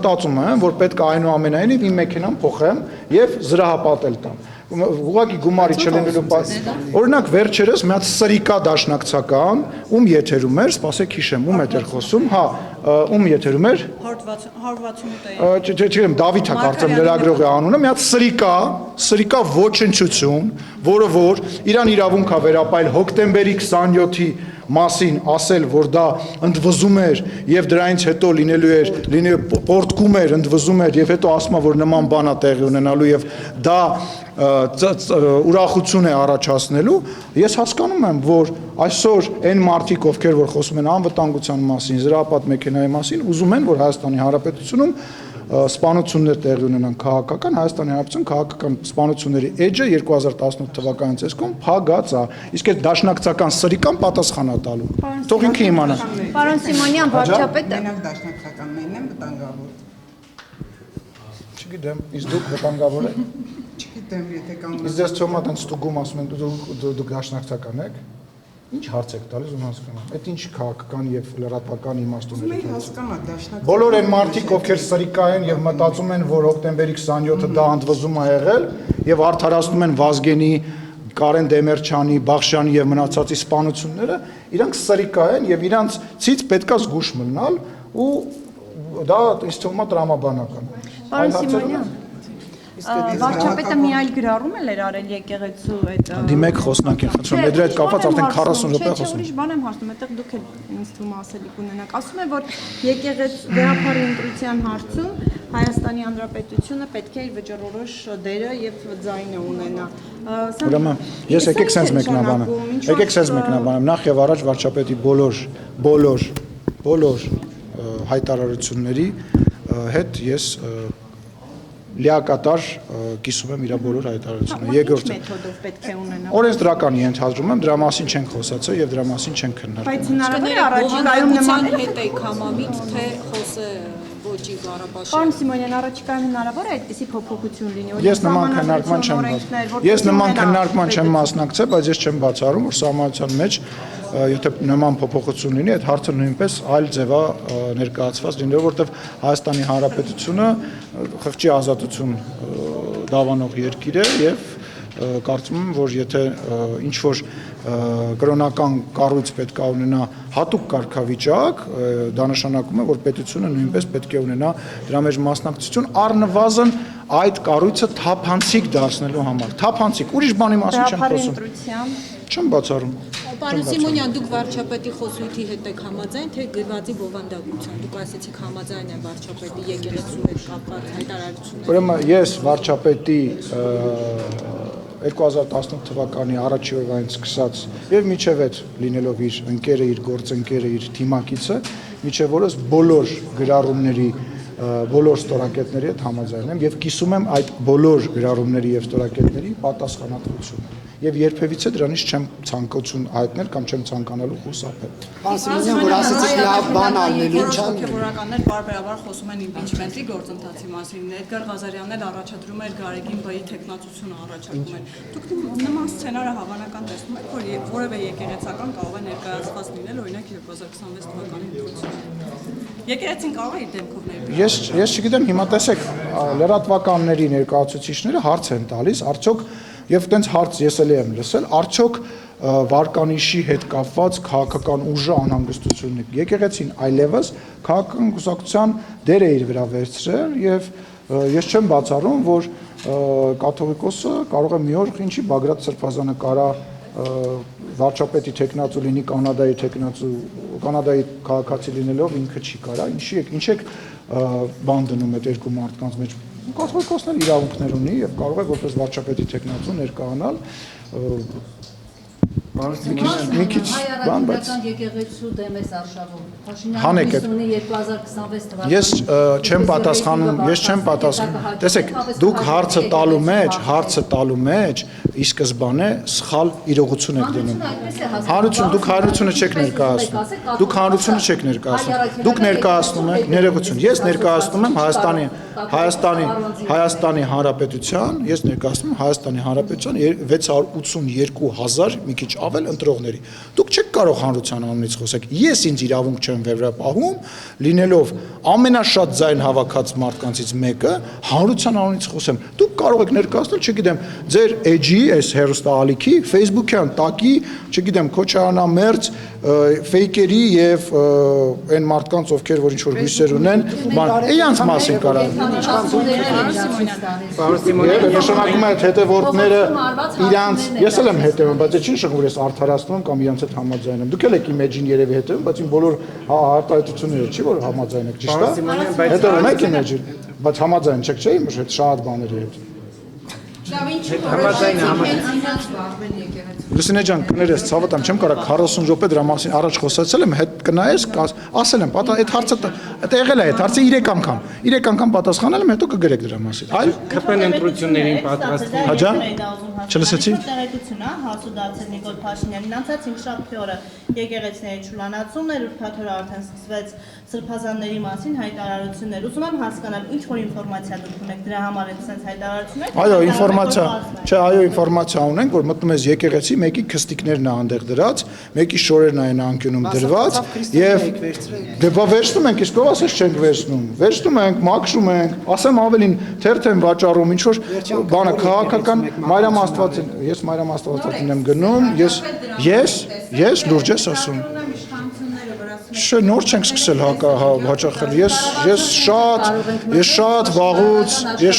մտածում եմ, որ պետք է այնուամենայնիվ իմ մեքենան փոխեմ եւ զրահապատել տամ։ Ուղղակի գումարի չլինելու օրինակ վերջերս մի հատ սրիկա դաշնակցական, ում եթերում էր, սպասեք հիշեմ, ում էր խոսում, հա, ում եթերում էր 168-ը։ Չգիտեմ, Դավիթ է կարծեմ լրագրողի անունը, մի հատ սրիկա ոչնչություն, որը որ իրան իրավունք է վերապայել հոկտեմբերի 27-ի մասին ասել, որ դա ընդվզում էր եւ դրանից հետո լինելու պորտկում էր, ընդվզում էր եւ հետո ասում որ նման բան է տեղի ունենալու եւ դա ուրախություն է առաջացնելու, ես հասկանում եմ, որ այսօր այն մարդիկ, ովքեր որ խոսում են անվտանգության մասին, զրահապատ մեքենայի մասին, ուզում են, որ Հայաստանի Հանրապետությունում սպանություններ տեղի ունենան քաղաքական, Հայաստանի Հանրապետության քաղաքական սպանությունների էջը 2018 թվականի ցեսկում փակած է, իսկ այդ դաշնակցական սրիկան պատասխան է տալու։ Թող ինքը իմանա։ Պարոն Սիմոնյան, վարչապետը Մենակ դաշնակցականներն են վտանգավոր։ Չգիտեմ, իսկ դուք վտանգավոր եք։ Չգիտեմ, եթե կան։ Իսկ դες թվում է տենց ստուգում ասում են դուք դաշնակցական եք։ Ինչ հարց եք տալիս ու հասկանամ։ Այդ ինչ քաղաքական եւ լրատվական իմաստուններ Մենք հասկանա դաշնակցական։ Բոլոր այն մարդիկ, ովքեր սրիկա են եւ մտածում են, որ հոկտեմբերի 27-ը դա ընդվզում է եղել եւ արդարացնում են Վազգենի, Կարեն Դեմերչյանի, Բախշյանի եւ մնացածի սպանությունները, իրանք սրիկա են եւ իրանցից պետքա զգուշ մնալ ու դա ինձ թվում է տրամաբանական։ Պարոն Սիմոնյան, վարչապետը մի այլ գրառում էր արել եկեղեցու այդ Դիմեք խոսնակին, խնդրում եմ, դրա հետ կապված արդեն 40 րոպե խոսում։ Ուրիշ բան եմ հարցնում, այդտեղ դուք էլ ինձ թվում ասելիք ունենաք։ Ասում է, որ գաղափարի ընտրության հարցում Հայաստանի Հանրապետությունը պետք է իր վճռորոշ դերը եւ ձայնը ունենա։ Ուրեմն ես եկեք sense մեկնաբանեմ, նախ եւ առաջ վարչապետի բոլոր հայտարարությունների հետ ես լիակատար կիսում եմ իր բոլոր հայտարարությունները։ Երկրորդը մեթոդով պետք է ունենա։ Օրենսդրականի ենթադրում եմ, դրա մասին չենք խոսացել եւ դրա մասին չենք քննարկել։ Բայց հնարավոր է առաջիկայում նման հետ է կամամիտ թե խոսը ոչի Ղարաբաղի։ Պարոն Սիմոնյան, առաջիկայում հնարավոր է այդպիսի փոփոխություն լինի։ Ես նման քննարկման չեմ մասնակցել, բայց ես չեմ բացառում, որ սահմանության մեջ եթե նման փոփոխություն լինի, այդ հարցը նույնպես այլ ձևա ներկայացված լինելու, որտեղ Հայաստանի Հանրապետությունը խղճի ազատություն դավանող երկիր է եւ կարծում եմ, որ եթե ինչ որ կրոնական կառույց պետք է ունենա հատուկ կարգավիճակ, դա նշանակում է, որ պետությունը նույնպես պետք է ունենա դրա մեջ մասնակցություն, առնվազն այդ կառույցը թափանցիկ դարձնելու համար։ Թափանցիկ, ուրիշ բանի մասին չեմ խոսում։ Չեմ բացառում։ Պարոն Սիմոնյան, դուք վարչապետի խոսույթի հետ եք համաձայն, թե գրվածի բովանդակության։ Դուք ասեցիք համաձայն են վարչապետի եկեղեցու հետ կապված հայտարարությունները։ Ուրեմն ես վարչապետի 2018 թվականի առաջի օրվանից սկսած եւ միջև այդ լինելով իր ընկերը, իր գործընկերը, իր թիմակիցը, միջև օրս բոլոր գրառումների, բոլոր ստորակետների հետ համաձայն եմ եւ կիսում եմ այդ բոլոր գրառումների եւ ստորակետների պատասխանատվությունը։ Եվ երբևիցե դրանից չեմ ցանկություն հայտնել կամ չեմ ցանկանալու խուսափել։ Պարոն Սիմոնյան, որ ասեցիք լավ բան ալնելու, ինչ ալ։ Հոգեբաններ բարբերաբար խոսում են իմպիչմենտի գործընթացի մասին։ Էդգար Ղազարյանն էլ առաջադրում էր Գարեգին Բ-ի տեխնացությունը առաջարկում էր։ Դուք նման սցենարը հավանական տեսնում եք, որ որևէ եկեղեցական կարող է ներկայացված լինել, օրինակ 2026 թվականի ընտրությունում։ Եկեղեցին կարող է իր դեմքով ներկայացնել։ Ես չգիտեմ, հիմա տեսեք, լրատվականների ներկայացուցիչները հարց են տալիս, արդյոք եւ այդպես հարց ես էլ եմ լսել, արդյոք վարկանիշի հետ կապված քաղաքական ուժը անհանգստություն ունի։ Եկեղեցին այլևս քաղաքական կուսակցության դեր է իր վրա վերցրել եւ ես չեմ բացառում, որ կաթողիկոսը կարող է մի օր ինչի Բագրատ Սրբազանը կարա վարչապետի տեխնացու լինի Կանադայի տեխնացու, Կանադայի քաղաքացի լինելով ինքը չի կարա, ինչ եք բան դնում այդ երկու մարդկանց մեջ կաթողիկոսն էլ իրավունքներ ունի եւ կարող է որպես վարչապետի տեխնացու ներկայանալ մի քիչ բան, բայց եկեղեցու դեմ էս արշավում։ Հանեք այդ 2026 թվականի։ Ես չեմ պատասխանում, տեսեք, դուք հարցը տալու մեջ ի սկզբանե սխալ իրողություն եք դնում։ Հանրություն, դուք հանրությունը չեք ներկայացնում։ Դուք ներկայացնում եք ներողություն։ Ես ներկայացնում եմ Հայաստանի Հանրապետության, 682,000 մի քիչ ավել ընտրողների։ Դուք չեք կարող հանրության անունից խոսեք։ Ես ինձ իրավունք չեմ վերապահում, լինելով ամենաշատ ձայն հավաքած մարդկանցից մեկը, հանրության անունից խոսեմ։ Դուք կարող եք ներկայացնել, չգիտեմ, ձեր edge-ի, այս հերոստալիքի, Facebook-յան տակի, չգիտեմ, Քոչարանամերձ ֆեյքերի եւ այն մարդկանց, ովքեր որ ինչ-որ հույսեր ունեն, իրանց մասին կարող։ Նշանակում է հետևորդները իրանց, ես էլ եմ հետևում, բայց չի նշանակում, որ ես արդարացնում եմ կամ իրանց հետ համաձայն եմ։ Դուք էլ եք իմ edge-ին երևի հետևում, բայց իմ բոլոր արտահայտությունները չի որ համաձայն եք, ճիշտ է։ Հետևում եք իմ edge-ին, բայց համաձայն չեք, չէ՞, իմ հետ շատ բաների հետ։ Լուսինե ջան, կներես, ցավոտ եմ, չեմ կարող 40 րոպե դրա մասին առաջ խոսացել եմ, հետ կնայես, ասել եմ, այդ հարցը եղել է, այդ հարցը 3 անգամ պատասխանել եմ, հետո կգրեք դրա մասին։ Այլ ԿՊ ընտրություններին պատրաստվում։ Հաջա։ Չլսեցի։ Տեղեկություն է հասուդացել Նիկոլ Փաշինյանին անցած 5 օրը եկեղեցիների ճուլանացումն էր, ուրբաթ օրը արդեն սկսվեց սրբազանների մասին հայտարարություններ։ Ուզում եմ հասկանալ, ինչ որ ինֆորմացիա դուք ունեք դրա համար եք sense հայտարարություններ։ Այո, ինֆորմացիա, չէ, այո, ինֆորմացիա ունենք, որ մտնում ես եկեղեցի, մեկի քստիկներն է այնտեղ դրած, մեկի շորերն է այն անկյունում դրված, եւ դե բա վերցնում ենք, իսկ ով ասես չենք վերցնում ենք, մաքրում ենք, ասեմ ավելին թերթ եմ վաճառում, ինչ որ բանը քաղաքական Մարիամ Աստվածին, ես Մարիամ Աստվածին եմ գնում, ես լուրջ ես ասում։ Չէ, նոր չենք սկսել հաճախել։ Ես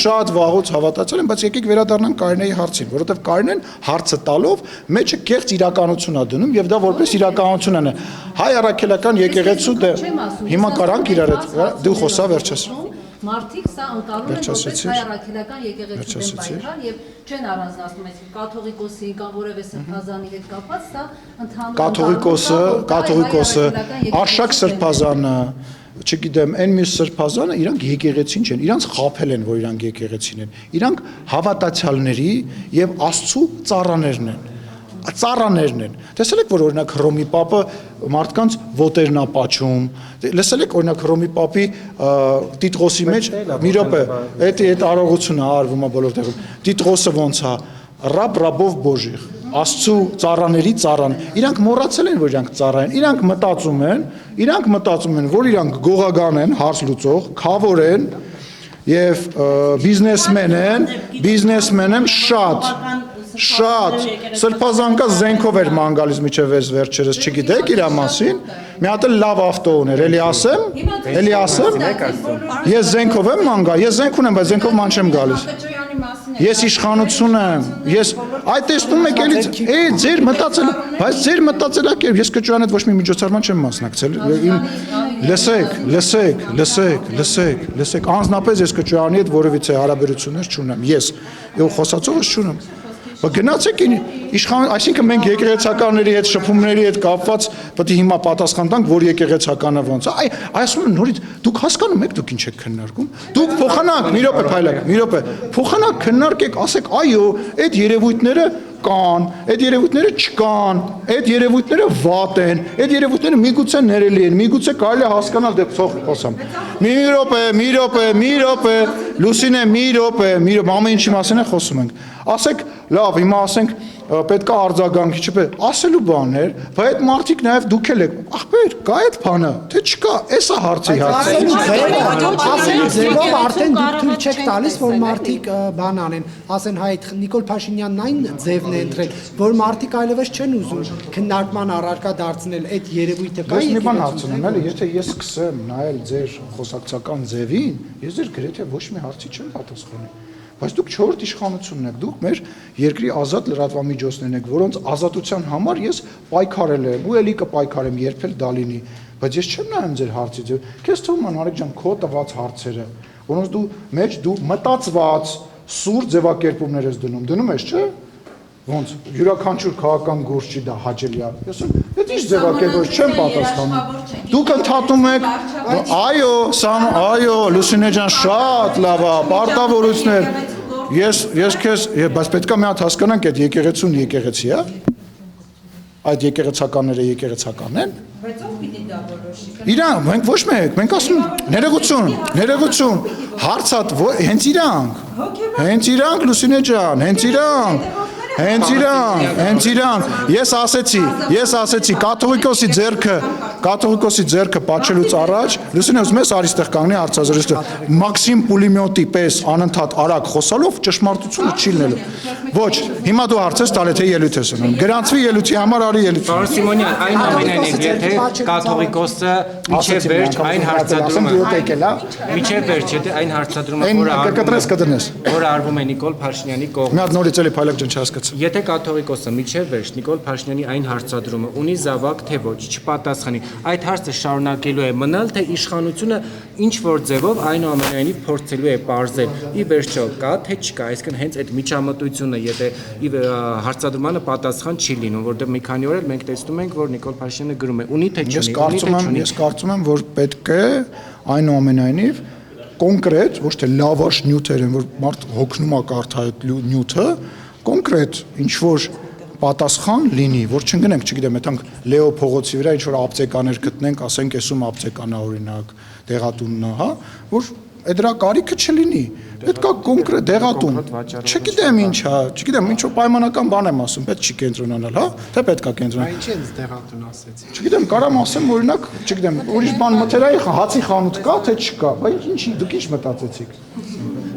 շատ վաղուց հավատացել եմ, բայց եկեք վերադառնանք Կարինեի հարցին, որովհետև Կարինեն հարցը տալով մեջը կեղծ իրականություն է դնում եւ դա որպես իրականություն է։ Հայ առաքելական եկեղեցու դե հիմա կարանք իրար հետ դու խոսա վերջես։ Մարդիկ սա ընկալում են որպես հայ առաքելական եկեղեցու դեմ պայքար եւ չեն առանձնացնում այս կաթողիկոսի կամ որևէ սրբազանի հետ կապված, սա ընդհանուր կաթողիկոսը, Արշակ սրբազանը, չգիտեմ, այն մյուս սրբազանը իրանք եկեղեցին չեն, իրանք խաբել են, որ իրանք եկեղեցին են։ Իրանք հավատացյալների եւ Աստծո ծառաներն են։ Տեսել եք, որ օրինակ Հռոմի Պապը մարդկանց ոտերն է պաչում։ Լսել եք օրինակ Հռոմի Պապի Տիտղոսի մեջ մի րոպե, այդ արարողությունը արվում է բոլոր տեղում։ Տիտղոսը ոնց է, ռաբով բոժիղ, Աստծո ծառաների ծառան։ Իրանք մոռացել են, որ իրանք ծառա են։ Իրանք մտածում են, որ իրանք գողական են, հարց լուծող, քավոր են եւ բիզնեսմեն են շատ սրբազանկա զենքով էր ման գալիս միջև վերջերս, չգիտեք իրա մասին, մի հատ էլ լավ ավտո ուներ, էլի ասեմ, ես զենքով եմ ման գա, ես զենք ունեմ, բայց զենքով ման չեմ գալիս, ես իշխանություն եմ, այդ տեսնում եք էլի, ձեր մտածելակերպ, ես կճոյան հետ ոչ մի միջոցառման չեմ մասնակցել, լսեք, անձնապես ես կճոյանի հետ որևիցե հարաբերություններ չունեմ, ես խոսացողս չունեմ, գնացեք այսինքն մենք եկեղեցականների հետ շփումների հետ կապված պետք է հիմա պատասխան տանք, որ եկեղեցականը ոնց է։ Այսօր նորից դուք հասկանում եք դուք ինչ եք քննարկում։ Դուք փոխանակ, մի րոպե, փոխանակ քննարկեք, ասեք, այո, այդ երևույթները կան, այդ երևույթները չկան, այդ երևույթները վատ են, այդ երևույթները միգուցե ներելի են, միգուցե կարելի է հասկանալ դե խոսամ։ Մի րոպե, Լուսինե, մի րոպե, ամեն ինչի մասին է խոսում ենք։ Ասեք, լավ, հիմա ասենք պետք է արձագանքի, չպետք, ասելու բաներ, բայց այդ մարդիկ նաև դուք էլ եք, ախպեր, կա այդ բանը, թե չկա, էս է հարցի հարցը։ Ասելու ձևով արդեն դուք թույլ չեք տալիս, որ մարդիկ բան անեն, ասեն հայ Նիկոլ Փաշինյանն այն ձևն է ընտրել, որ մարդիկ այլևս չեն ուզում քննարկման առարկա դարձնել այդ երևույթը կա։ Ես մի բան հարցնում եմ, եթե ես սկսեմ նայել ձեր խոսակցական ձևին, ես ձեր գրեթե ոչ մի հարցի չեմ պատասխանի։ Բայց դուք 4-րդ իշխանությունն եք, դուք մեր երկրի ազատ լրատվամիջոցներն եք, որոնց ազատության համար ես պայքարել եմ, ու ելի կպայքարեմ, երբ էլ դա լինի, բայց ես չեմ նայում ձեր հարցից։ Քեզ թվում է Նարեկ ջան, քո տված հարցերը, որոնց դու մտածված սուր ձևակերպումներ ես դնում ես, չէ՞։ Ոնց յուրաքանչյուր քաղաքական գործ չի դա հաճելի է։ Ես այդ ինչ ձևակերպում չեմ պատասխանում։ Դուք ընդհատում եք, այո, Լուսինե ջան, շատ լավ է, պարտավորություններ։ Ես քեզ, բայց պետք է մի հատ հասկանանք, այդ եկեղեցուն եկեղեցի է։ Այդ եկեղեցականները եկեղեցական են։ Բայց ով պիտի դա որոշի։ Իրանք, մենք ոչ մեկ, մենք ասում ներողություն, հարցատ հենց իրանք, Լուսինե ջան, հենց իրանք։ Հենց իրան, ես ասեցի, կաթողիկոսի ձեռքը պատչելուց առաջ, լսին ուզում ես արիստեղ կանգնի հարցազրույցը, Մաքսիմ Պուլիմյոտի պես անընդհատ արագ խոսալով ճշմարտությունը չի լինելու։ Ոչ, հիմա դու հարցես տալ եթե ելույթ ես ունում։ Գրանցվի ելույթի համար արի ելույթ։ Պարոն Սիմոնյան, այնուամենայնիվ, եթե կաթողիկոսը միջև վերջ այն հարցադրումը, եթե այն հարցադրումը, որը արվում է Նիկոլ Փաշինյանի կողմից, մի հատ նորից էլի փայլակ ջան չհասկացա։ Եթե կաթողիկոսը միջև վերջ Նիկոլ Փաշինյանի այն հարցադրումը ունի զավակ թե ոչ, չպատասխանի, այդ հարցը շարունակելու է մնալ, թե իշխանությունը ինչ որ ձևով այնուամենայնիվ փորձելու է պարզել, ի վերջո կա թե չկա, այսինքն հենց այդ միջամտությունը, եթե հարցադրմանը պատասխան չի լինում, որտեղ մի քանի օր էլ մենք տեսնում ենք, որ Նիկոլ Փաշինյանը գրում է, ունի թե չունի, Ես կարծում եմ, որ պետք է այնուամենայնիվ կոնկրետ, ոչ թե լավաշ նյութեր են, որ մարդ հոգնում է կարդա այդ նյութը, կոնկրետ ինչ որ պատասխան լինի, որ չընկնենք, չգիտեմ, այդանք Լեո փողոցի վրա ինչ որ ապտեկաներ գտնենք, ասենք էսում ապտեկանա օրինակ, դեղատունն է, հա, որ դրա կարիքը չլինի։ Պետք է կոնկրետ դեղատուն։ Չգիտեմ ինչ, հա, չգիտեմ, ինչ որ պայմանական բան եմ ասում, պետք չի կենտրոնանալ, հա, թե պետք է կենտրոնանալ։ Ինչ են դեղատուն ասեցի։ Չգիտեմ, կարամ ասեմ, օրինակ, չգիտեմ, ուրիշ բան մթերայի հացի խանութ կա, թե չկա, բայց դուք ինչ մտածեցիք։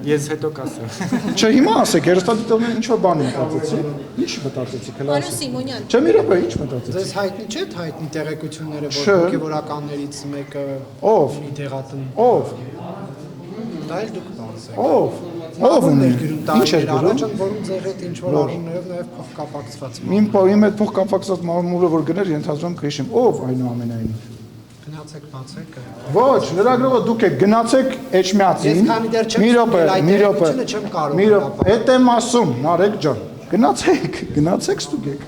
Ես հետո կասեմ։ Չէ, հիմա ասեք, երեստատիտողները ինչ որ բան մտածեցիք։ Ինչ մտածեցիք, հələ Պարոն ասեք։ Սիմոնյան, Չէ, մի րոպե, ինչ մտածեցիք։ Ձեզ հայտնի չէ հայտնի տեղեկությունները, որ հոգևորականներից մեկը Ով։ ունի դեղատուն։ Ով։ Դա էլ դուք բարձր։ Ով ունի։ Ինչ էր գրում։ Առաջան որում ձեր հետ ինչ որ առումներով նաև փոխկապակցված։ Իմ հետ փոխկապակցված մարմուրը որ գներ, ենթադրում եմ քիշեմ։ Ով այնուամենայնիվ։ Գնացեք բացեք։ Ոչ, լրագրողը դուք եք գնացեք Էջմիածին։ Ես քանի դեռ չեմ Մի րոպե, չեմ կարող։ Էդ եմ ասում, Նարեկ ջան։ Գնացեք, ստուգեք։